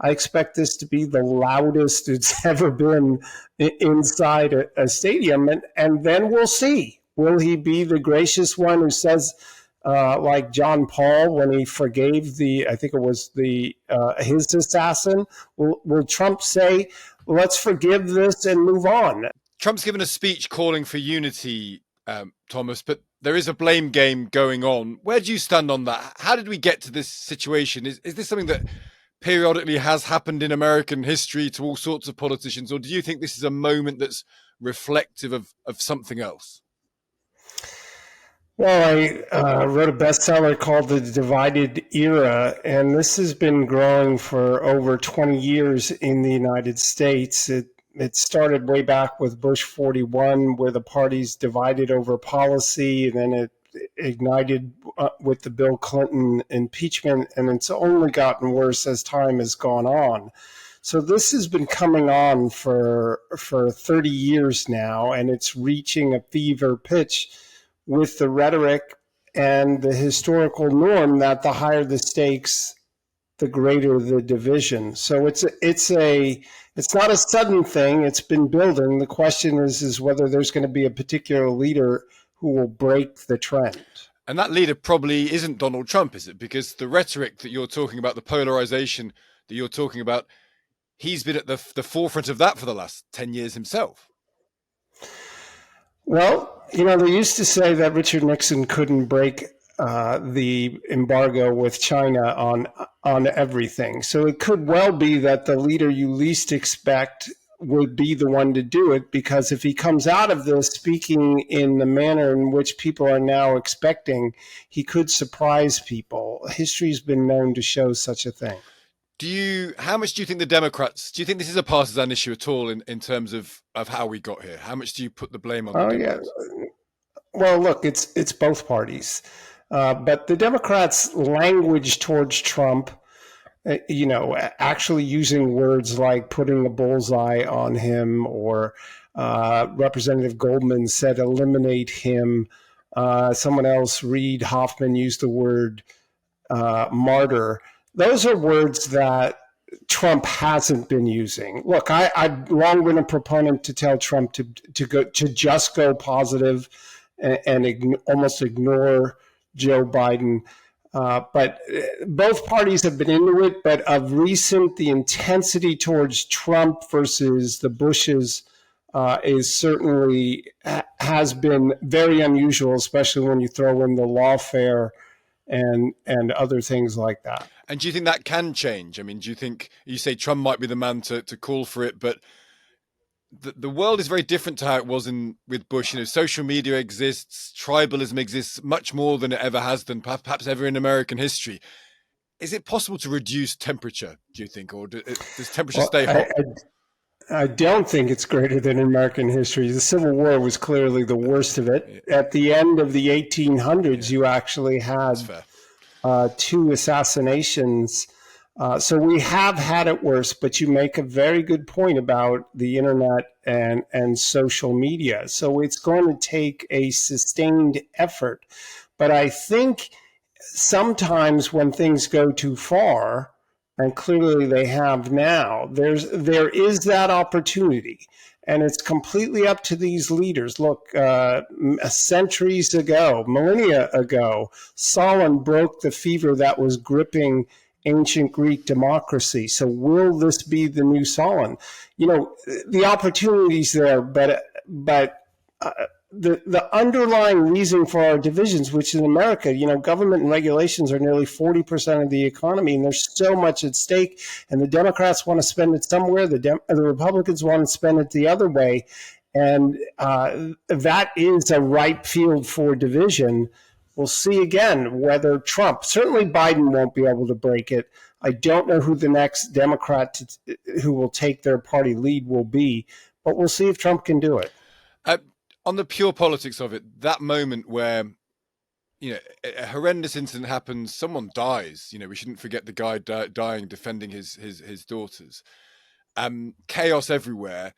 I expect this to be the loudest it's ever been inside a stadium. And then we'll see. Will he be the gracious one who says, like John Paul when he forgave I think it was his assassin? Will Trump say, let's forgive this and move on? Trump's given a speech calling for unity, Thomas, but there is a blame game going on. Where do you stand on that? How did we get to this situation? Is this something that periodically has happened in American history to all sorts of politicians, or do you think this is a moment that's reflective of something else? Well, I wrote a bestseller called The Divided Era, and this has been growing for over 20 years in the United States. It started way back with Bush 41, where the parties divided over policy, and then it ignited with the Bill Clinton impeachment, and it's only gotten worse as time has gone on. So this has been coming on for 30 years now, and it's reaching a fever pitch with the rhetoric and the historical norm that the higher the stakes, the greater the division. So it's not a sudden thing. It's been building. The question is whether there's going to be a particular leader who will break the trend. And that leader probably isn't Donald Trump, is it? Because the rhetoric that you're talking about, the polarization that you're talking about, he's been at the forefront of that for the last 10 years himself. Well, they used to say that Richard Nixon couldn't break the embargo with China on everything. So it could well be that the leader you least expect would be the one to do it, because if he comes out of this speaking in the manner in which people are now expecting, he could surprise people. History's been known to show such a thing. How much do you think the Democrats, do you think this is a partisan issue at all in terms of how we got here? How much do you put the blame on the Democrats? Yeah. Well, look, it's both parties. But the Democrats' language towards Trump, actually using words like putting a bullseye on him, or Representative Goldman said eliminate him. Someone else, Reid Hoffman, used the word martyr. Those are words that Trump hasn't been using. Look, I've long been a proponent to tell Trump to just go positive and almost ignore Joe Biden. But both parties have been into it. But of recent, the intensity towards Trump versus the Bushes is certainly has been very unusual, especially when you throw in the lawfare and other things like that. And do you think that can change? I mean, do you think, you say Trump might be the man to call for it, but the world is very different to how it was with Bush. Social media exists, tribalism exists much more than it ever has done, perhaps ever in American history. Is it possible to reduce temperature, do you think, or does temperature stay hot? I don't think it's greater than in American history. The Civil War was clearly the worst of it. At the end of the 1800s, you actually had 2 assassinations. So we have had it worse, but you make a very good point about the internet and social media. So it's going to take a sustained effort. But I think sometimes when things go too far, and clearly they have now, there is that opportunity. And it's completely up to these leaders. Look, centuries ago, millennia ago, Stalin broke the fever that was gripping ancient Greek democracy. So will this be the new Stalin? The opportunity's there, but the underlying reason for our divisions, which in America, government and regulations are nearly 40% of the economy, and there's so much at stake, and the Democrats want to spend it somewhere, the Republicans want to spend it the other way, and that is a ripe field for division. We'll see again whether Trump, certainly Biden won't be able to break it. I don't know who the next Democrat who will take their party lead will be, but we'll see if Trump can do it. On the pure politics of it, that moment where, a horrendous incident happens, someone dies, we shouldn't forget the guy dying defending his daughters. Chaos everywhere.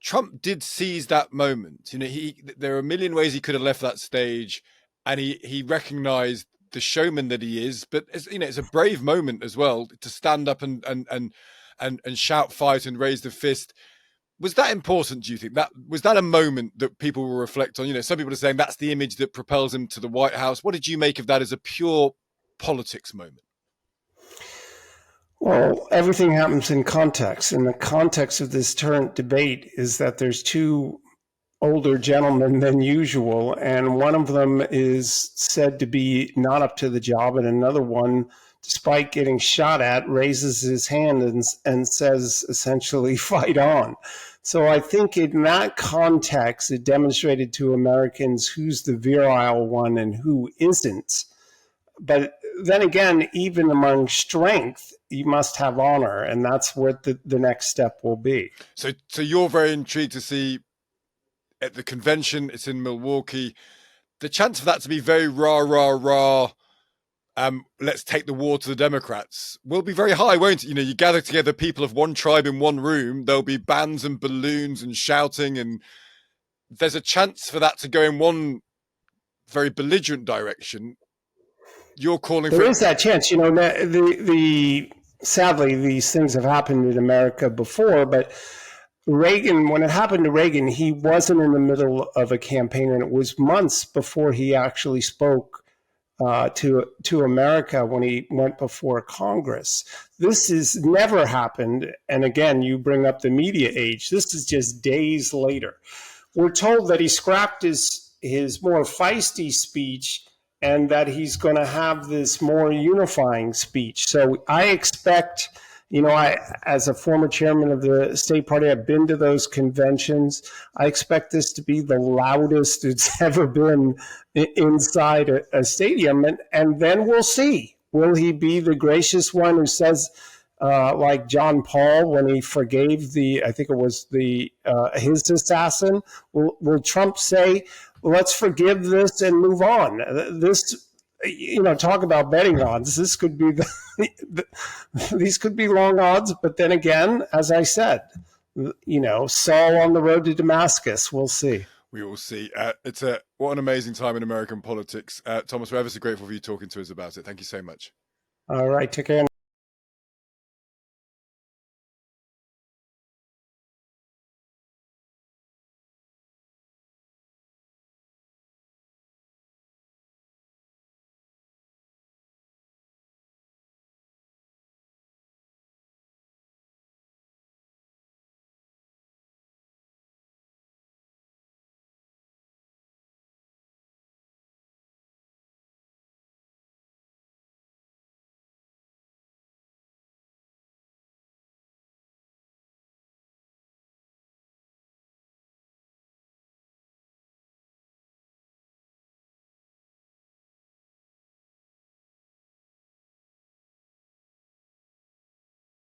Trump did seize that moment. There are a million ways he could have left that stage, and he recognized the showman that he is, but it's a brave moment as well to stand up and shout, fight, and raise the fist. Was that important? Do you think that was a moment that people will reflect on? Some people are saying that's the image that propels him to the White House. What did you make of that as a pure politics moment? Well, everything happens in context, and the context of this current debate is that there's two older gentlemen than usual, and one of them is said to be not up to the job, and another one, despite getting shot at, raises his hand and says essentially, fight on. So I think in that context, it demonstrated to Americans who's the virile one and who isn't. But then again, even among strength, you must have honor, and that's what the next step will be. So you're very intrigued to see at the convention, it's in Milwaukee, the chance for that to be very rah, rah, rah, let's take the war to the Democrats will be very high, won't it? You gather together people of one tribe in one room, there'll be bands and balloons and shouting, and there's a chance for that to go in one very belligerent direction. You're calling for... There is that chance. Sadly, these things have happened in America before, but Reagan, when it happened to Reagan, he wasn't in the middle of a campaign, and it was months before he actually spoke to America when he went before Congress. This has never happened. And again, you bring up the media age. This is just days later. We're told that he scrapped his more feisty speech and that he's going to have this more unifying speech. So I expect, as a former chairman of the state party, I've been to those conventions. I expect this to be the loudest it's ever been inside a stadium. And then we'll see. Will he be the gracious one who says, like John Paul when he forgave I think it was his assassin? Will Trump say, let's forgive this and move on? This, talk about betting odds. This could be these could be long odds, but then again, as I said, Saul on the road to Damascus. We'll see. We will see. What an amazing time in American politics. Thomas, we're ever so grateful for you talking to us about it. Thank you so much. All right, take care.